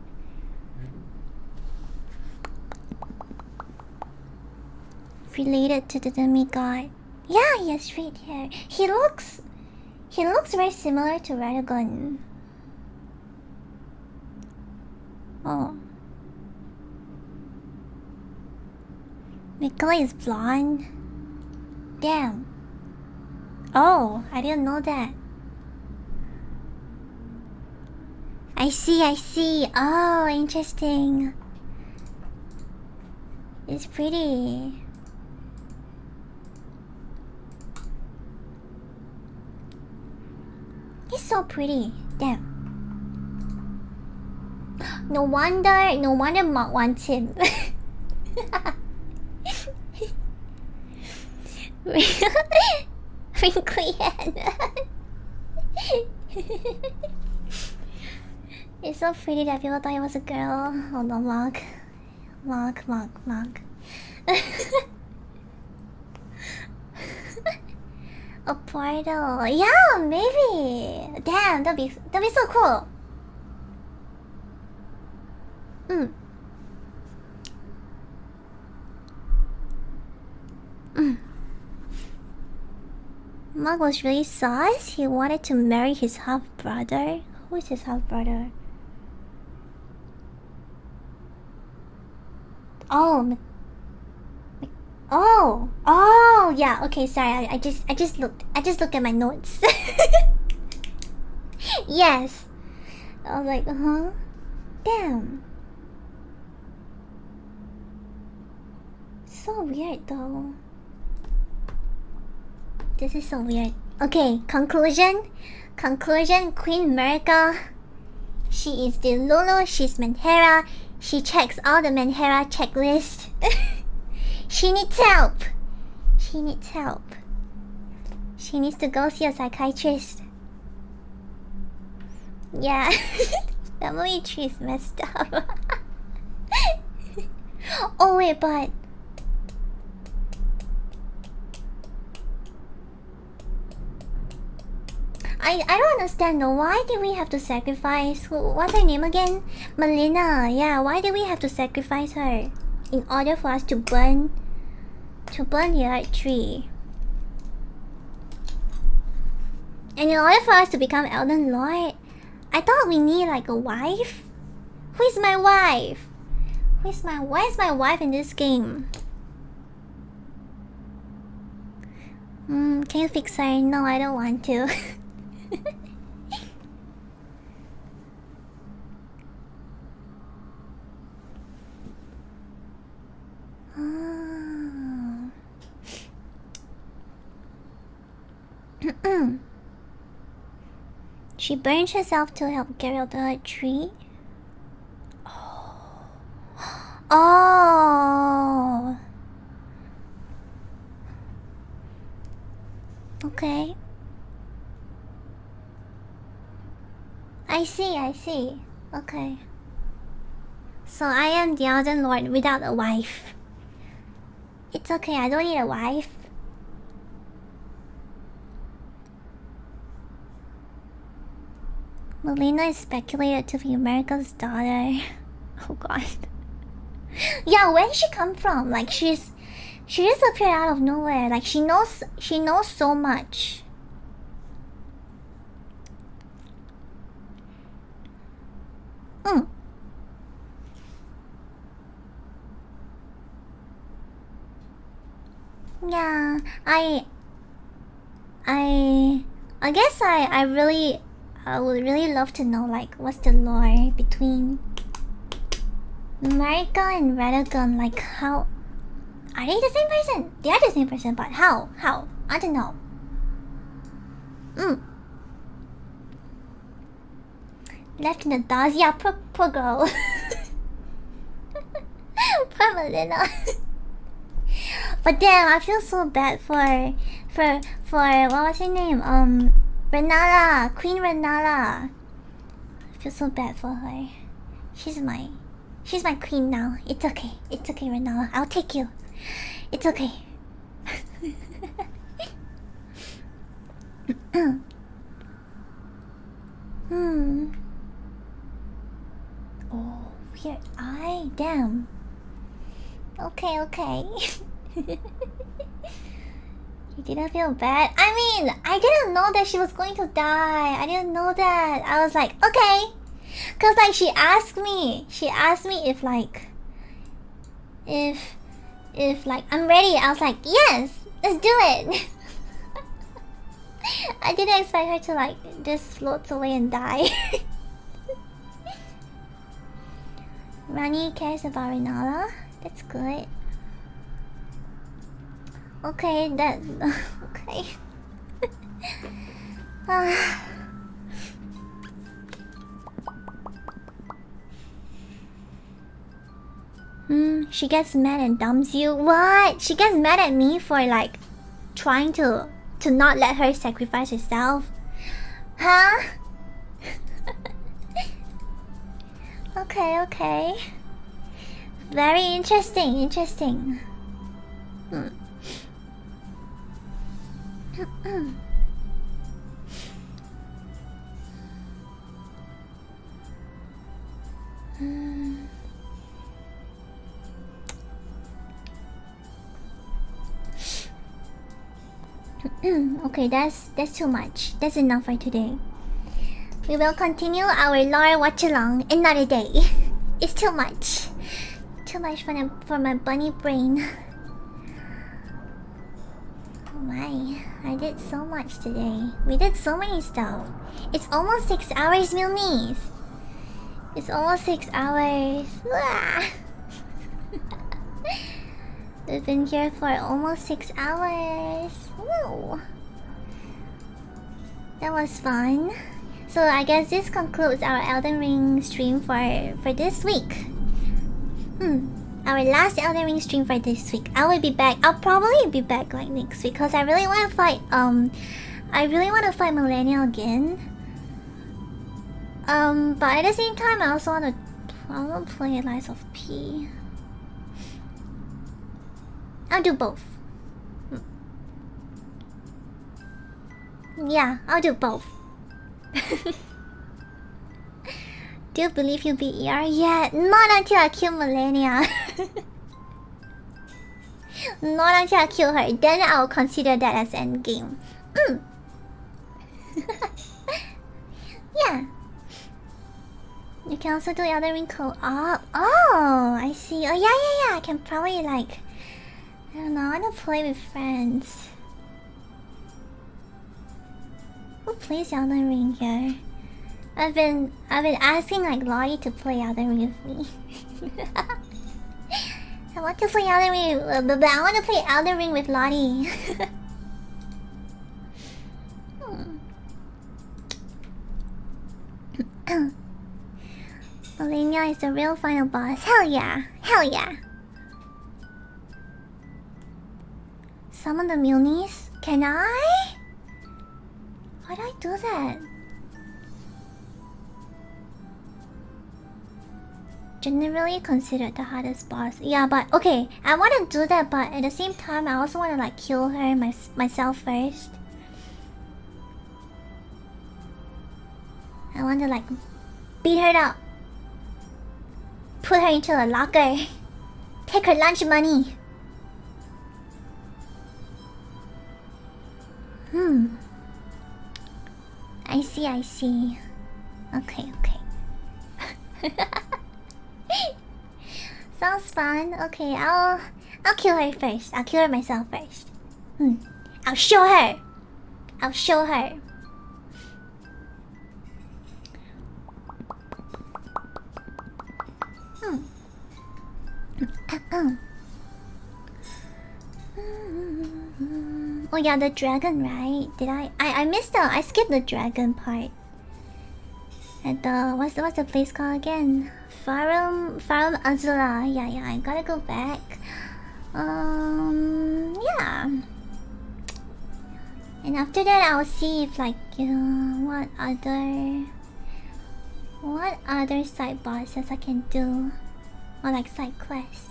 Related to the demigod. Yeah, he has straight hair. He looks very similar to Radagon. Oh. Mikala is blonde. Damn. Oh, I didn't know that. I see. Oh, interesting. It's pretty. He's so pretty. Damn. No wonder Mott wants him. Wrinkly head. It's so pretty that people thought it was a girl. Hold on, Mog. A portal. Yeah, maybe. Damn, that'd be so cool. Mug was really sus. He wanted to marry his half-brother. Who is his half-brother? Oh, oh, yeah. Okay, sorry. I just looked at my notes. Yes. I was like, damn. So weird though. This is so weird. Okay, conclusion. Queen Miracle. She is the Lulu. She's Menhera. She checks all the Menhera checklist. She needs help. She needs to go see a psychiatrist. Yeah. Family tree is messed up. Oh wait, but I don't understand though. Why did we have to sacrifice? What's her name again? Melina. Yeah, why did we have to sacrifice her in order for us to burn the earth tree? And in order for us to become Elden Lord, I thought we need like a wife. Who is my wife? Why is my wife in this game? Can you fix her? No, I don't want to. She burns herself to help get out the tree. Oh. Okay. I see. Okay. So I am the Elden Lord without a wife. It's okay, I don't need a wife. Melina is speculated to be America's daughter. Oh god. Yeah, where did she come from? Like she just appeared out of nowhere. Like she knows so much. Yeah, I guess I would really love to know like what's the lore between Marika and Radagon. Like how are they the same person? They are the same person, but how? I don't know. Left in the dust. Yeah, poor girl. Poor Melina. But damn, I feel so bad for what was her name? Renala, Queen Renala. I feel so bad for her. She's my queen now. It's okay, Renala. I'll take you. It's okay. Oh, weird eye. Damn. Okay. You didn't feel bad? I mean, I didn't know that she was going to die. I didn't know that. I was like, okay. Cause like she asked me if like I'm ready. I was like, yes, let's do it. I didn't expect her to like just float away and die. Rani cares about Renala. That's good. Okay, okay. She gets mad and dumps you. What? She gets mad at me for like trying to not let her sacrifice herself. Huh? Okay. Very interesting. Okay, that's too much. That's enough for today. We will continue our lore watch along another day. It's too much. Too much for my bunny brain. Oh my, I did so much today. We did so many stuff. It's almost 6 hours, Milnies. It's almost 6 hours. We've been here for almost 6 hours. Woo. That was fun. So I guess this concludes our Elden Ring stream for this week. Our last Elden Ring stream for this week. I will be back. I'll probably be back like next week because I really want to fight. I really want to fight Millennial again. But at the same time, I also want to play Lies of P. I'll do both. Yeah, I'll do both. Do you believe you'll be ER? Yeah, not until I kill Millennia. Not until I kill her. Then I'll consider that as endgame. Yeah. You can also do Elden Ring co-op. Oh, I see. Oh, yeah. I can probably like... I don't know, I want to play with friends. Who plays Elden Ring here? I've been asking like Lottie to play Elden Ring with me. I want to play Elden Ring, but I want to play Elden Ring with Lottie. Millennia is the real final boss. Hell yeah! Hell yeah! Summon the Munies? Can I? Why do I do that? Generally considered the hardest boss. Yeah, but okay, I want to do that, but at the same time, I also want to like kill her myself first. I want to like beat her up, put her into a locker, take her lunch money. I see. Okay. Sounds fun. Okay, I'll kill her first. I'll kill her myself first. I'll show her. Oh yeah, the dragon, right? Did I missed I skipped the dragon part. At the what's the place called again? Farum Azula. Yeah, I gotta go back. Yeah. And after that, I'll see if like what other side bosses I can do, or like side quests.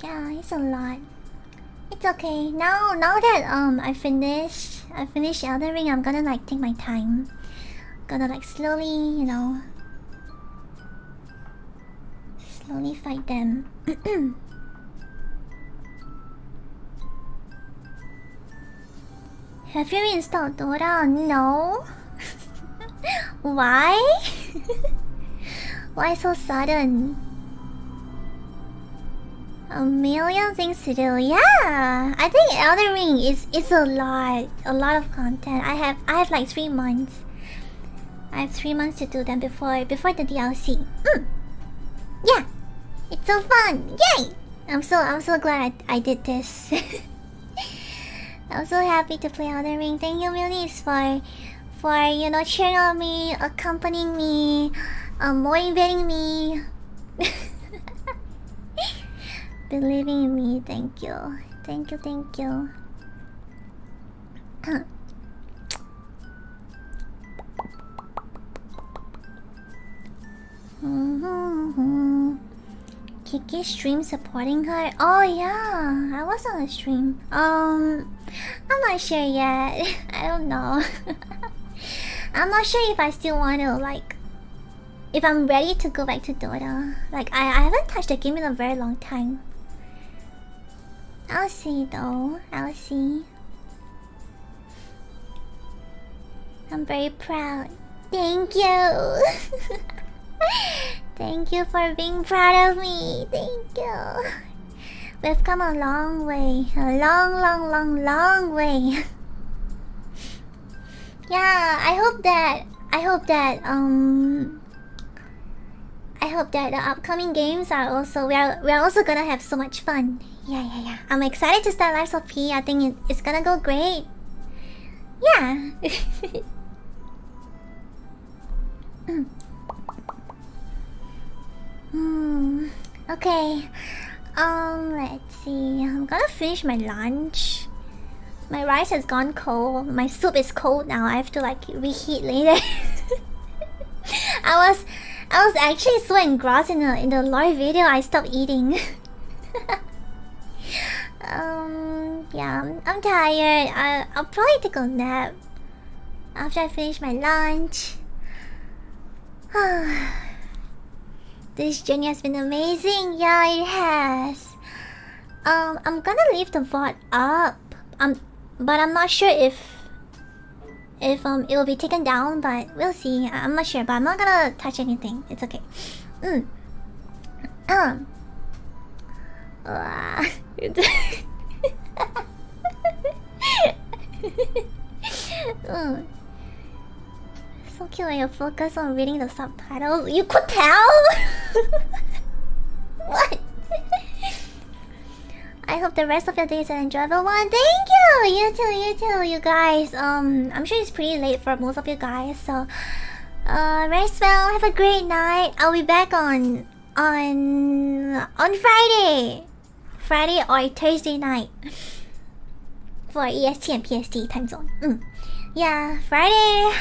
Yeah, it's a lot. It's okay. Now that I finished Elden Ring, I'm gonna like take my time. Gonna like slowly, slowly fight them. Have you installed Dota? No. Why? Why so sudden? A million things to do. Yeah, I think Elden Ring is a lot of content. I have like 3 months. I have 3 months to do them before the DLC. Yeah, it's so fun. Yay! I'm so glad I did this. I'm so happy to play Elden Ring. Thank you, Milice, for cheering on me, accompanying me, motivating me. Believing in me, thank you. Thank you. Kiki stream supporting her. Oh yeah, I was on a stream. I'm not sure yet. I don't know. I'm not sure if I still want to like, if I'm ready to go back to Dota. Like I haven't touched the game in a very long time. I'll see though. I'll see. I'm very proud. Thank you. Thank you for being proud of me. Thank you. We've come a long way. A long way. Yeah, I hope that the upcoming games are also we're also gonna have so much fun. Yeah. I'm excited to start Lives of P. I think it's gonna go great. Yeah. Okay. Let's see. I'm gonna finish my lunch. My rice has gone cold. My soup is cold now. I have to like reheat later. I was actually so engrossed in the lore video I stopped eating. Yeah, I'm tired. I'll probably take a nap after I finish my lunch. This journey has been amazing. Yeah, it has. I'm gonna leave the VOD up. But I'm not sure if it will be taken down. But we'll see. I'm not sure. But I'm not gonna touch anything. It's okay. So cute when you focus on reading the subtitles. You could tell. What? I hope the rest of your day is an enjoyable one. Thank you. You too, you guys. I'm sure it's pretty late for most of you guys. So, rest well. Have a great night. I'll be back on Friday or Thursday night for EST and PST time zone. Yeah, Friday.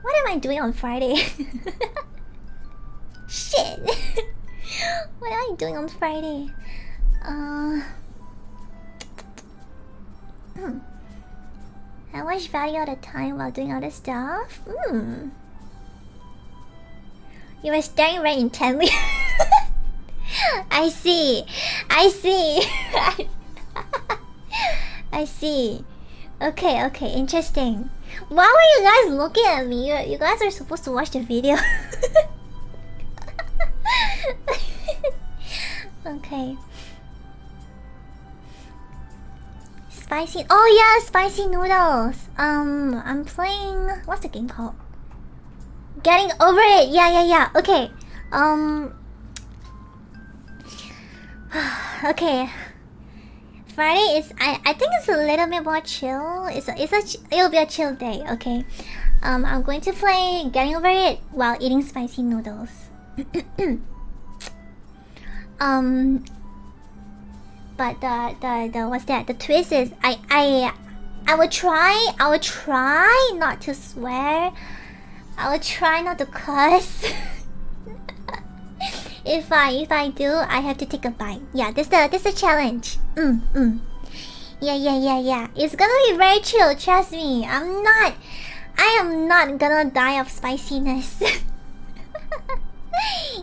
What am I doing on Friday? Shit. What am I doing on Friday? I watch value all the time while doing other stuff. You were staring very intently. I see. I see. Okay, interesting. Why were you guys looking at me? You guys are supposed to watch the video. Okay. Spicy. Oh yeah, spicy noodles. I'm playing. What's the game called? Getting over it. Yeah. Okay. Okay. Friday is. I think it's a little bit more chill. It'll be a chill day. Okay. I'm going to play Getting Over It while eating spicy noodles. But the what's that? The twist is I would try not to swear. I would try not to cuss. If I do, I have to take a bite. Yeah, this the challenge. Yeah. It's gonna be very chill, trust me. I am not gonna die of spiciness.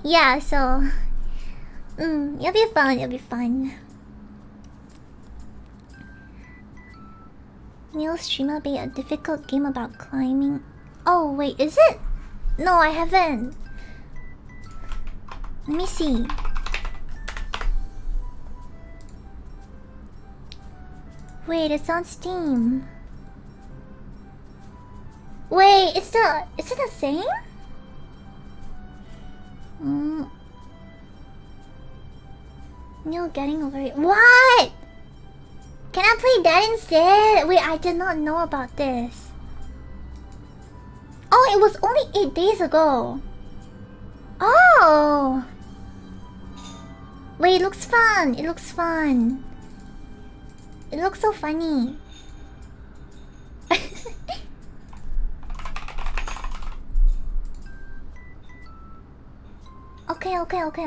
Yeah, so it'll be fun. Neil's streamer be a difficult game about climbing. Oh wait, is it? No, I haven't. Let me see. Wait, it's on Steam. Wait, is it the same? Neil Getting Over It. What? Can I play that instead? Wait, I did not know about this. Oh, it was only 8 days ago. Oh. Wait, it looks fun. It looks so funny.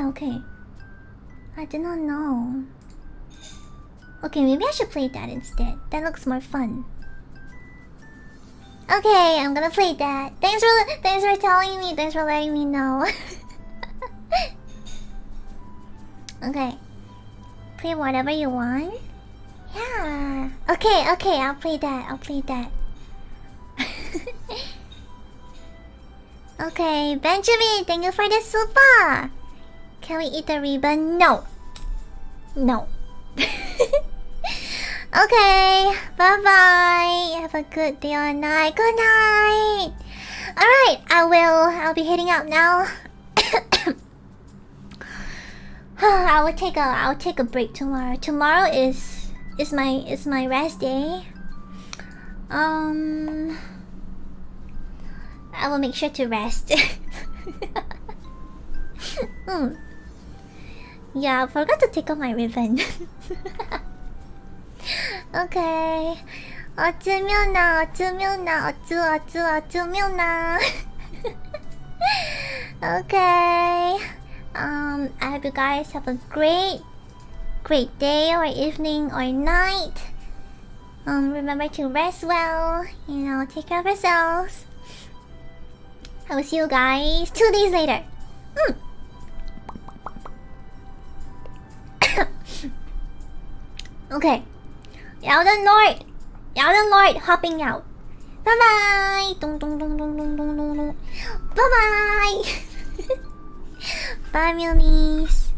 Okay. I did not know. Okay, maybe I should play that instead. That looks more fun. Okay, I'm gonna play that. Thanks for telling me. Thanks for letting me know. Okay. Play whatever you want. Yeah. Okay, I'll play that. Okay, Benjamin, thank you for the super. Can we eat the ribbon? No. Okay, bye-bye. Have a good day or night. Good night. Alright, I'll be heading out now. I'll take a break tomorrow. Tomorrow is my rest day. I will make sure to rest. Yeah, I forgot to take off my ribbon. Okay. Miuna. Okay. I hope you guys have a great day or evening or night. Remember to rest well. Take care of yourselves. I will see you guys 2 days later. Okay. Elden Lord hopping out. Bye bye. Bye bye. Bye, Milnies.